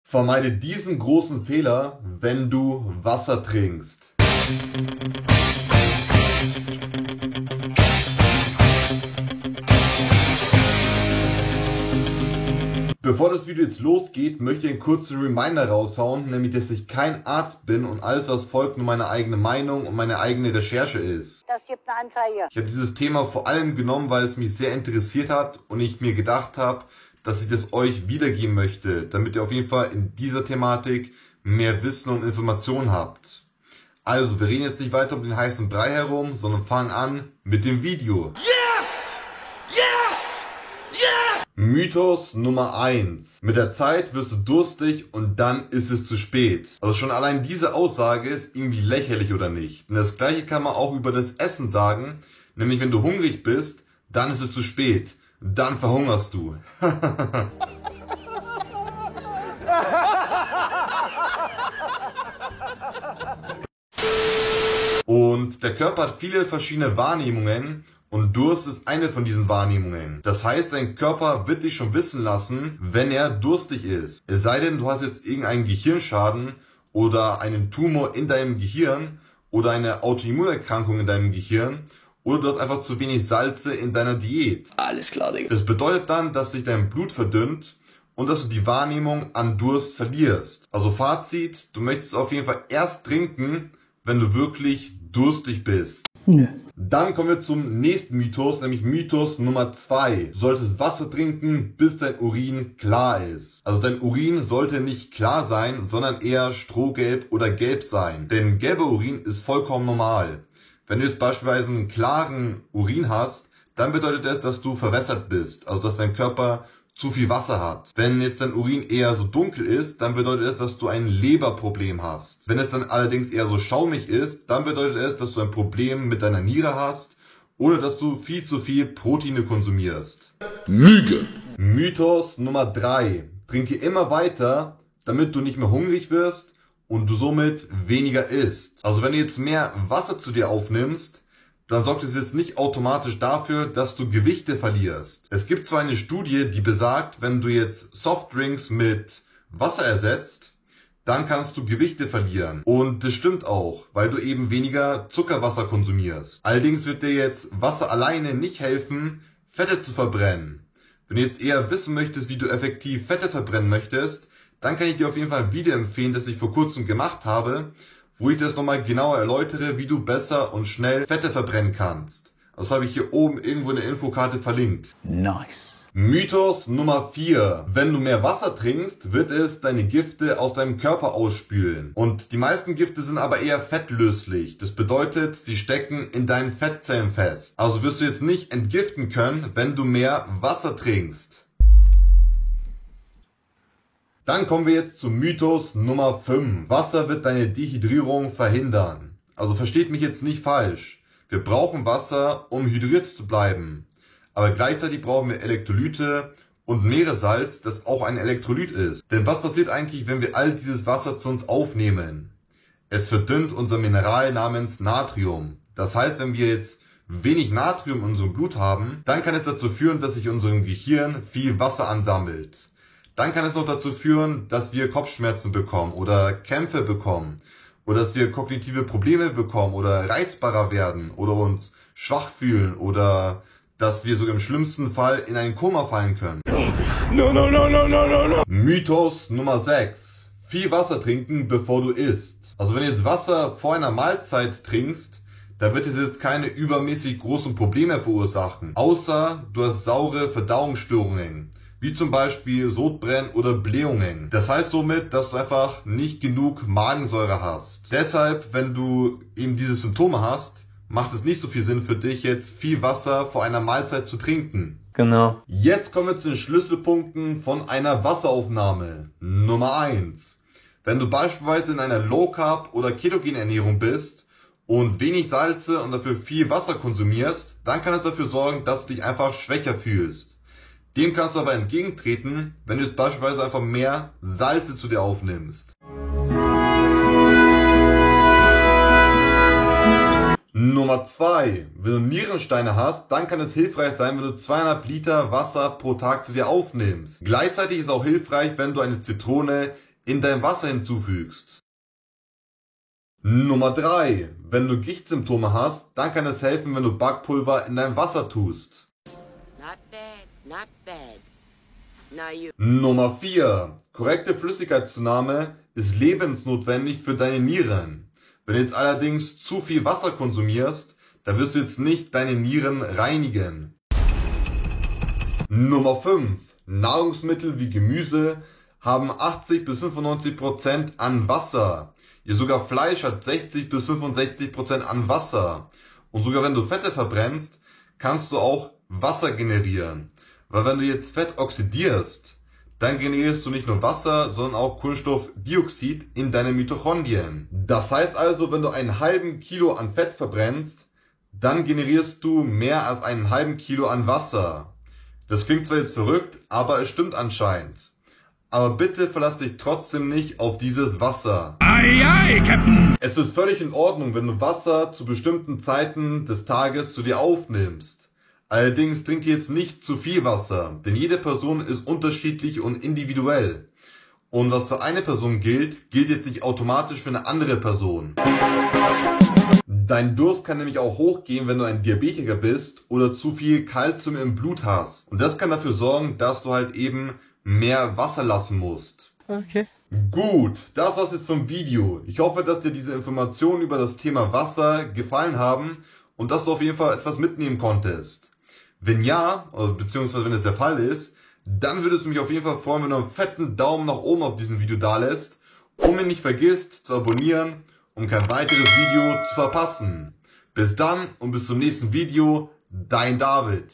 Vermeide diesen großen Fehler, wenn du Wasser trinkst. Bevor das Video jetzt losgeht, möchte ich einen kurzen Reminder raushauen, nämlich, dass ich kein Arzt bin und alles, was folgt, nur meine eigene Meinung und meine eigene Recherche ist. Das gibt eine Anzeige. Ich habe dieses Thema vor allem genommen, weil es mich sehr interessiert hat und ich mir gedacht habe, dass ich das euch wiedergeben möchte, damit ihr auf jeden Fall in dieser Thematik mehr Wissen und Informationen habt. Also, wir reden jetzt nicht weiter um den heißen Brei herum, sondern fangen an mit dem Video. Yes! Yes! Yes! Mythos Nummer 1. Mit der Zeit wirst du durstig und dann ist es zu spät. Also schon allein diese Aussage ist irgendwie lächerlich, oder nicht? Und das gleiche kann man auch über das Essen sagen, nämlich wenn du hungrig bist, dann ist es zu spät. Dann verhungerst du. Und der Körper hat viele verschiedene Wahrnehmungen und Durst ist eine von diesen Wahrnehmungen. Das heißt, dein Körper wird dich schon wissen lassen, wenn er durstig ist. Es sei denn, du hast jetzt irgendeinen Gehirnschaden oder einen Tumor in deinem Gehirn oder eine Autoimmunerkrankung in deinem Gehirn. Oder du hast einfach zu wenig Salze in deiner Diät. Alles klar, Digga. Das bedeutet dann, dass sich dein Blut verdünnt und dass du die Wahrnehmung an Durst verlierst. Also Fazit, du möchtest auf jeden Fall erst trinken, wenn du wirklich durstig bist. Nö. Dann kommen wir zum nächsten Mythos, nämlich Mythos Nummer 2. Du solltest Wasser trinken, bis dein Urin klar ist. Also dein Urin sollte nicht klar sein, sondern eher strohgelb oder gelb sein. Denn gelber Urin ist vollkommen normal. Wenn du jetzt beispielsweise einen klaren Urin hast, dann bedeutet das, dass du verwässert bist, also dass dein Körper zu viel Wasser hat. Wenn jetzt dein Urin eher so dunkel ist, dann bedeutet das, dass du ein Leberproblem hast. Wenn es dann allerdings eher so schaumig ist, dann bedeutet es, dass du ein Problem mit deiner Niere hast oder dass du viel zu viel Proteine konsumierst. Lüge! Mythos Nummer 3. Trinke immer weiter, damit du nicht mehr hungrig wirst und du somit weniger isst. Also wenn du jetzt mehr Wasser zu dir aufnimmst, dann sorgt es jetzt nicht automatisch dafür, dass du Gewichte verlierst. Es gibt zwar eine Studie, die besagt, wenn du jetzt Softdrinks mit Wasser ersetzt, dann kannst du Gewichte verlieren. Und das stimmt auch, weil du eben weniger Zuckerwasser konsumierst. Allerdings wird dir jetzt Wasser alleine nicht helfen, Fette zu verbrennen. Wenn du jetzt eher wissen möchtest, wie du effektiv Fette verbrennen möchtest, dann kann ich dir auf jeden Fall ein Video empfehlen, das ich vor kurzem gemacht habe, wo ich das nochmal genauer erläutere, wie du besser und schnell Fette verbrennen kannst. Das habe ich hier oben irgendwo in der Infokarte verlinkt. Nice. Mythos Nummer 4. Wenn du mehr Wasser trinkst, wird es deine Gifte aus deinem Körper ausspülen. Und die meisten Gifte sind aber eher fettlöslich. Das bedeutet, sie stecken in deinen Fettzellen fest. Also wirst du jetzt nicht entgiften können, wenn du mehr Wasser trinkst. Dann kommen wir jetzt zum Mythos Nummer 5. Wasser wird deine Dehydrierung verhindern. Also versteht mich jetzt nicht falsch. Wir brauchen Wasser, um hydriert zu bleiben. Aber gleichzeitig brauchen wir Elektrolyte und Meeressalz, das auch ein Elektrolyt ist. Denn was passiert eigentlich, wenn wir all dieses Wasser zu uns aufnehmen? Es verdünnt unser Mineral namens Natrium. Das heißt, wenn wir jetzt wenig Natrium in unserem Blut haben, dann kann es dazu führen, dass sich in unserem Gehirn viel Wasser ansammelt. Dann kann es noch dazu führen, dass wir Kopfschmerzen bekommen oder Krämpfe bekommen oder dass wir kognitive Probleme bekommen oder reizbarer werden oder uns schwach fühlen oder dass wir sogar im schlimmsten Fall in ein Koma fallen können. No, no, no, no, no, no, no. Mythos Nummer 6. Viel Wasser trinken, bevor du isst. Also wenn du jetzt Wasser vor einer Mahlzeit trinkst, dann wird es jetzt keine übermäßig großen Probleme verursachen, außer du hast saure Verdauungsstörungen, wie zum Beispiel Sodbrennen oder Blähungen. Das heißt somit, dass du einfach nicht genug Magensäure hast. Deshalb, wenn du eben diese Symptome hast, macht es nicht so viel Sinn für dich, jetzt viel Wasser vor einer Mahlzeit zu trinken. Genau. Jetzt kommen wir zu den Schlüsselpunkten von einer Wasseraufnahme. Nummer 1. Wenn du beispielsweise in einer Low Carb oder Ketogen Ernährung bist und wenig Salze und dafür viel Wasser konsumierst, dann kann es dafür sorgen, dass du dich einfach schwächer fühlst. Dem kannst du aber entgegentreten, wenn du jetzt beispielsweise einfach mehr Salze zu dir aufnimmst. Nummer 2. Wenn du Nierensteine hast, dann kann es hilfreich sein, wenn du 200 Liter Wasser pro Tag zu dir aufnimmst. Gleichzeitig ist auch hilfreich, wenn du eine Zitrone in dein Wasser hinzufügst. Nummer 3. Wenn du Gichtsymptome hast, dann kann es helfen, wenn du Backpulver in dein Wasser tust. Not bad, not bad. Now you. Nummer 4. Korrekte Flüssigkeitszunahme ist lebensnotwendig für deine Nieren. Wenn du jetzt allerdings zu viel Wasser konsumierst, dann wirst du jetzt nicht deine Nieren reinigen. Nummer 5. Nahrungsmittel wie Gemüse haben 80-95% an Wasser. Ja, sogar Fleisch hat 60-65% an Wasser. Und sogar wenn du Fette verbrennst, kannst du auch Wasser generieren. Weil wenn du jetzt Fett oxidierst, dann generierst du nicht nur Wasser, sondern auch Kohlenstoffdioxid in deine Mitochondrien. Das heißt also, wenn du einen halben Kilo an Fett verbrennst, dann generierst du mehr als einen halben Kilo an Wasser. Das klingt zwar jetzt verrückt, aber es stimmt anscheinend. Aber bitte verlass dich trotzdem nicht auf dieses Wasser. Aye, aye, Captain. Es ist völlig in Ordnung, wenn du Wasser zu bestimmten Zeiten des Tages zu dir aufnimmst. Allerdings trinke jetzt nicht zu viel Wasser, denn jede Person ist unterschiedlich und individuell. Und was für eine Person gilt, gilt jetzt nicht automatisch für eine andere Person. Dein Durst kann nämlich auch hochgehen, wenn du ein Diabetiker bist oder zu viel Kalzium im Blut hast. Und das kann dafür sorgen, dass du halt eben mehr Wasser lassen musst. Okay. Gut, das war's jetzt vom Video. Ich hoffe, dass dir diese Informationen über das Thema Wasser gefallen haben und dass du auf jeden Fall etwas mitnehmen konntest. Wenn ja, beziehungsweise wenn es der Fall ist, dann würde es mich auf jeden Fall freuen, wenn du einen fetten Daumen nach oben auf diesem Video dalässt und mir nicht vergisst zu abonnieren, um kein weiteres Video zu verpassen. Bis dann und bis zum nächsten Video, dein David.